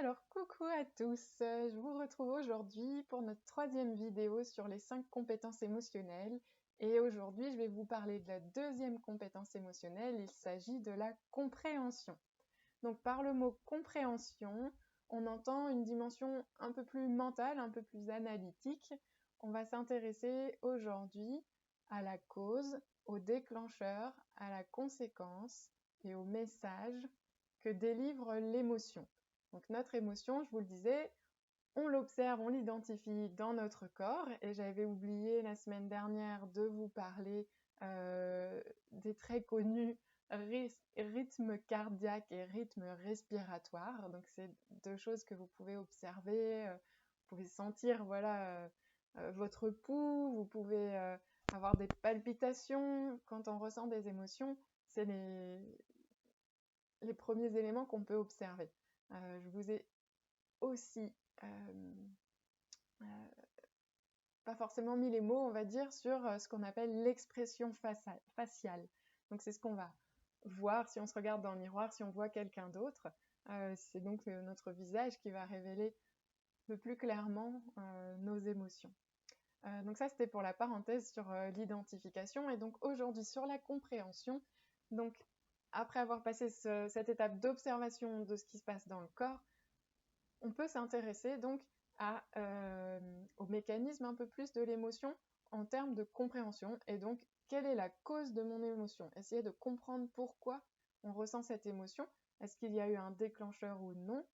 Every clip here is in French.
Alors, coucou à tous, je vous retrouve aujourd'hui pour notre troisième vidéo sur les 5 compétences émotionnelles. Et aujourd'hui, je vais vous parler de la deuxième compétence émotionnelle, il s'agit de la compréhension. Donc par le mot compréhension, on entend une dimension un peu plus mentale, un peu plus analytique. On va s'intéresser aujourd'hui à la cause, au déclencheur, à la conséquence et au message que délivre l'émotion. Donc notre émotion, je vous le disais, on l'observe, on l'identifie dans notre corps. Et j'avais oublié la semaine dernière de vous parler des très connus rythme cardiaque et rythme respiratoire. Donc c'est deux choses que vous pouvez observer. Vous pouvez sentir votre pouls, vous pouvez avoir des palpitations. Quand on ressent des émotions, c'est les premiers éléments qu'on peut observer. Je vous ai aussi pas forcément mis les mots, on va dire, sur ce qu'on appelle l'expression faciale. Donc c'est ce qu'on va voir si on se regarde dans le miroir, si on voit quelqu'un d'autre. C'est donc notre visage qui va révéler le plus clairement nos émotions. Donc ça, c'était pour la parenthèse sur l'identification. Et donc aujourd'hui, sur la compréhension, donc après avoir passé cette étape d'observation de ce qui se passe dans le corps, on peut s'intéresser donc au mécanisme un peu plus de l'émotion en termes de compréhension. Et donc, quelle est la cause de mon émotion? Essayer de comprendre pourquoi on ressent cette émotion. Est-ce qu'il y a eu un déclencheur ou non?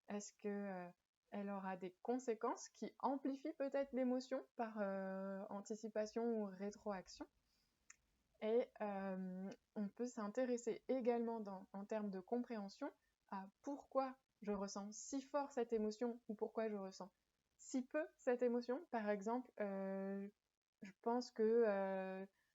Est-ce qu'elle aura des conséquences qui amplifient peut-être l'émotion par anticipation ou rétroaction? Et on peut s'intéresser également en termes de compréhension à pourquoi je ressens si fort cette émotion ou pourquoi je ressens si peu cette émotion. Par exemple, je pense que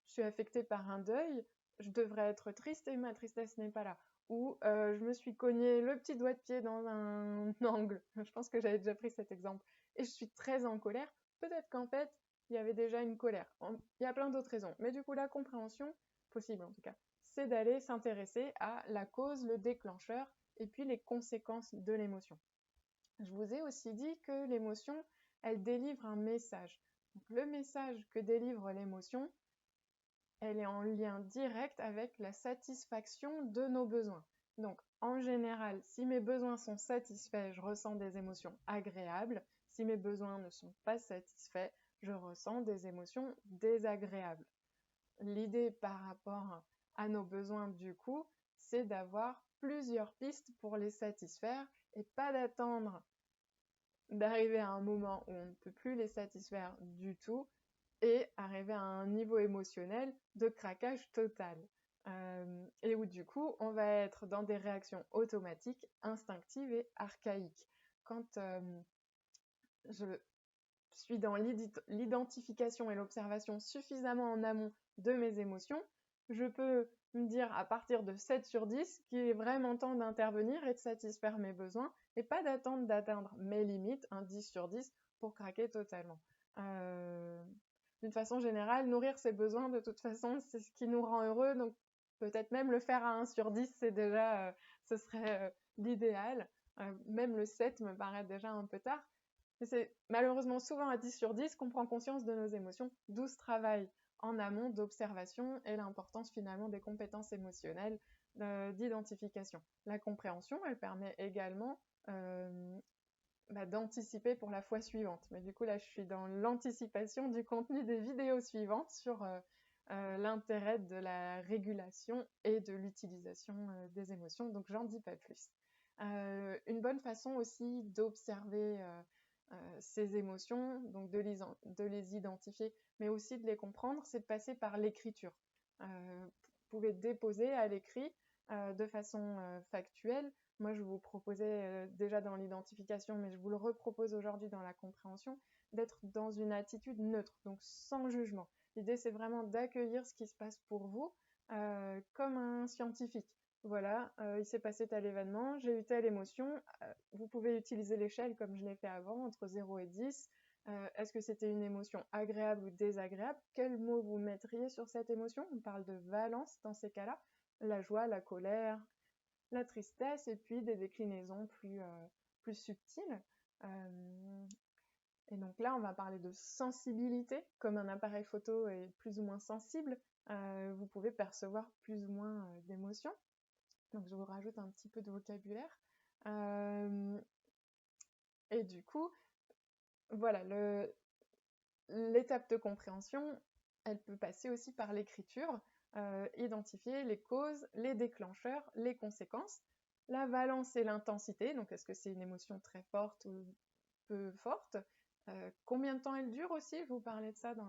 je suis affectée par un deuil, je devrais être triste et ma tristesse n'est pas là. Ou je me suis cogné le petit doigt de pied dans un angle. Je pense que j'avais déjà pris cet exemple. Et je suis très en colère. Peut-être qu'en fait, il y avait déjà une colère. Il y a plein d'autres raisons. Mais du coup, la compréhension, possible en tout cas, c'est d'aller s'intéresser à la cause, le déclencheur, et puis les conséquences de l'émotion. Je vous ai aussi dit que l'émotion, elle délivre un message. Donc, le message que délivre l'émotion, elle est en lien direct avec la satisfaction de nos besoins. Donc, en général, si mes besoins sont satisfaits, je ressens des émotions agréables. Si mes besoins ne sont pas satisfaits, je ressens des émotions désagréables. L'idée par rapport à nos besoins, du coup, c'est d'avoir plusieurs pistes pour les satisfaire et pas d'attendre d'arriver à un moment où on ne peut plus les satisfaire du tout et arriver à un niveau émotionnel de craquage total. Et où du coup, on va être dans des réactions automatiques, instinctives et archaïques. Quand je suis dans l'identification et l'observation suffisamment en amont de mes émotions, je peux me dire à partir de 7 sur 10 qu'il est vraiment temps d'intervenir et de satisfaire mes besoins et pas d'attendre d'atteindre mes limites, un 10 sur 10, pour craquer totalement. D'une façon générale, nourrir ses besoins, de toute façon, c'est ce qui nous rend heureux, donc peut-être même le faire à 1 sur 10, c'est déjà, ce serait l'idéal. Même le 7 me paraît déjà un peu tard. Mais c'est malheureusement souvent à 10 sur 10 qu'on prend conscience de nos émotions, d'où ce travail en amont d'observation et l'importance finalement des compétences émotionnelles d'identification. La compréhension, elle permet également d'anticiper pour la fois suivante. Mais du coup, là, je suis dans l'anticipation du contenu des vidéos suivantes sur l'intérêt de la régulation et de l'utilisation des émotions, donc j'en dis pas plus. Une bonne façon aussi d'observer ces émotions, donc de les identifier, mais aussi de les comprendre, c'est de passer par l'écriture. Vous pouvez déposer à l'écrit de façon factuelle. Moi, je vous proposais déjà dans l'identification, mais je vous le repropose aujourd'hui dans la compréhension, d'être dans une attitude neutre, donc sans jugement. L'idée, c'est vraiment d'accueillir ce qui se passe pour vous comme un scientifique. Voilà, il s'est passé tel événement, j'ai eu telle émotion. Vous pouvez utiliser l'échelle comme je l'ai fait avant, entre 0 et 10. Est-ce que c'était une émotion agréable ou désagréable? Quel mot vous mettriez sur cette émotion? On parle de valence dans ces cas-là. La joie, la colère, la tristesse, et puis des déclinaisons plus plus subtile. Et donc là, on va parler de sensibilité. Comme un appareil photo est plus ou moins sensible, vous pouvez percevoir plus ou moins d'émotions. Donc je vous rajoute un petit peu de vocabulaire. Et du coup, voilà, l'étape de compréhension, elle peut passer aussi par l'écriture, identifier les causes, les déclencheurs, les conséquences, la valence et l'intensité, donc est-ce que c'est une émotion très forte ou peu forte, combien de temps elle dure aussi, je vous parlais de ça dans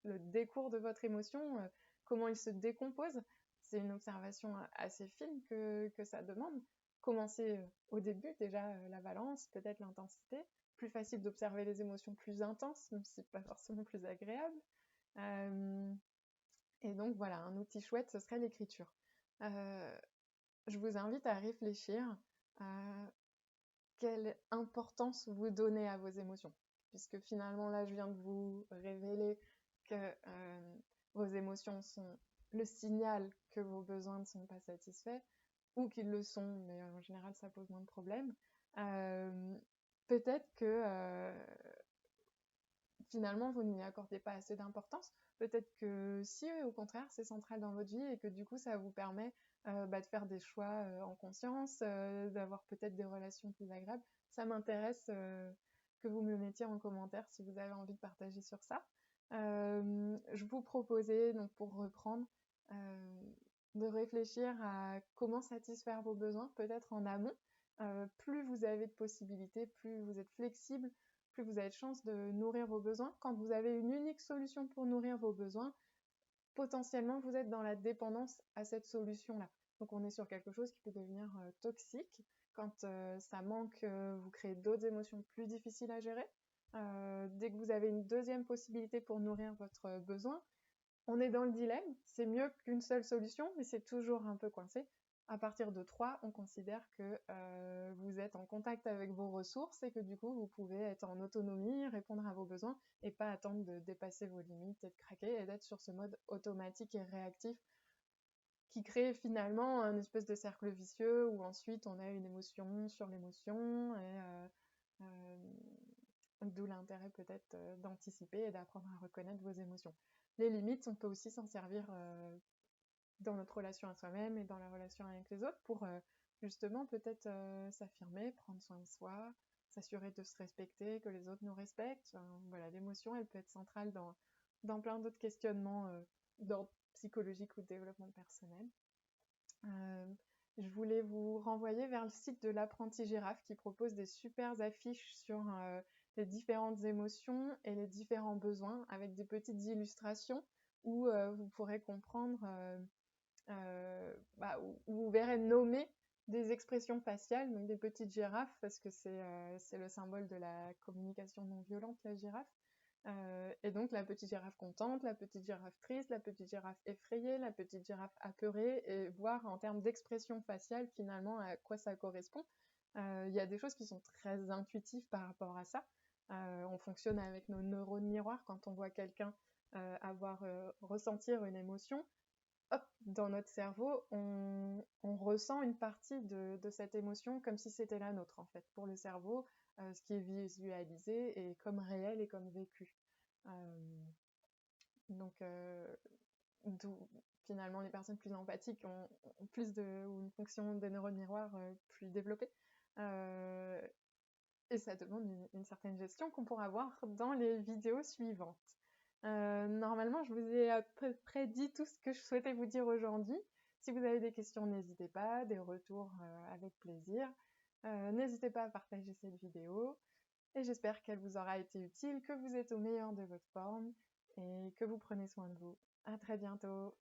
le décours de votre émotion, comment il se décompose, c'est une observation assez fine que ça demande. Commencer au début, déjà la valence, peut-être l'intensité, plus facile d'observer les émotions plus intenses, même si c'est pas forcément plus agréable. Et donc voilà, un outil chouette, ce serait l'écriture. Je vous invite à réfléchir à quelle importance vous donnez à vos émotions. Puisque finalement, là, je viens de vous révéler que vos émotions sont le signal que vos besoins ne sont pas satisfaits, ou qu'ils le sont, mais en général, ça pose moins de problèmes. Peut-être que finalement, vous n'y accordez pas assez d'importance. Peut-être que si, au contraire, c'est central dans votre vie et que du coup, ça vous permet de faire des choix en conscience, d'avoir peut-être des relations plus agréables. Ça m'intéresse que vous me le mettiez en commentaire si vous avez envie de partager sur ça. Je vous proposais, donc pour reprendre, de réfléchir à comment satisfaire vos besoins, peut-être en amont. Plus vous avez de possibilités, plus vous êtes flexible, plus vous avez de chances de nourrir vos besoins. Quand vous avez une unique solution pour nourrir vos besoins, potentiellement vous êtes dans la dépendance à cette solution-là. Donc on est sur quelque chose qui peut devenir toxique. Quand ça manque, vous créez d'autres émotions plus difficiles à gérer. Dès que vous avez une deuxième possibilité pour nourrir votre besoin, on est dans le dilemme. C'est mieux qu'une seule solution, mais c'est toujours un peu coincé. À partir de 3, on considère que vous êtes en contact avec vos ressources et que du coup, vous pouvez être en autonomie, répondre à vos besoins et pas attendre de dépasser vos limites et de craquer et d'être sur ce mode automatique et réactif qui crée finalement un espèce de cercle vicieux où ensuite on a une émotion sur l'émotion et d'où l'intérêt peut-être d'anticiper et d'apprendre à reconnaître vos émotions. Les limites, on peut aussi s'en servir dans notre relation à soi-même et dans la relation avec les autres pour justement peut-être s'affirmer, prendre soin de soi, s'assurer de se respecter, que les autres nous respectent. Enfin, voilà, l'émotion, elle peut être centrale dans plein d'autres questionnements d'ordre psychologique ou de développement personnel. Je voulais vous renvoyer vers le site de l'apprenti girafe qui propose des super affiches sur les différentes émotions et les différents besoins avec des petites illustrations où vous pourrez comprendre, où vous verrez nommer des expressions faciales, donc des petites girafes, parce que c'est le symbole de la communication non violente, la girafe. Et donc la petite girafe contente, la petite girafe triste, la petite girafe effrayée, la petite girafe apeurée, et voir en termes d'expression faciale finalement à quoi ça correspond. Il y a des choses qui sont très intuitives par rapport à ça. On fonctionne avec nos neurones miroirs quand on voit quelqu'un ressentir une émotion. Hop, dans notre cerveau, on ressent une partie de cette émotion comme si c'était la nôtre en fait. Pour le cerveau, ce qui est visualisé est comme réel et comme vécu. Donc, d'où finalement les personnes plus empathiques ont ou une fonction des neurones miroirs plus développée. Et ça demande une certaine gestion qu'on pourra voir dans les vidéos suivantes. Normalement, je vous ai à peu près dit tout ce que je souhaitais vous dire aujourd'hui. Si vous avez des questions, n'hésitez pas, des retours avec plaisir. N'hésitez pas à partager cette vidéo et j'espère qu'elle vous aura été utile, que vous êtes au meilleur de votre forme et que vous prenez soin de vous. À très bientôt.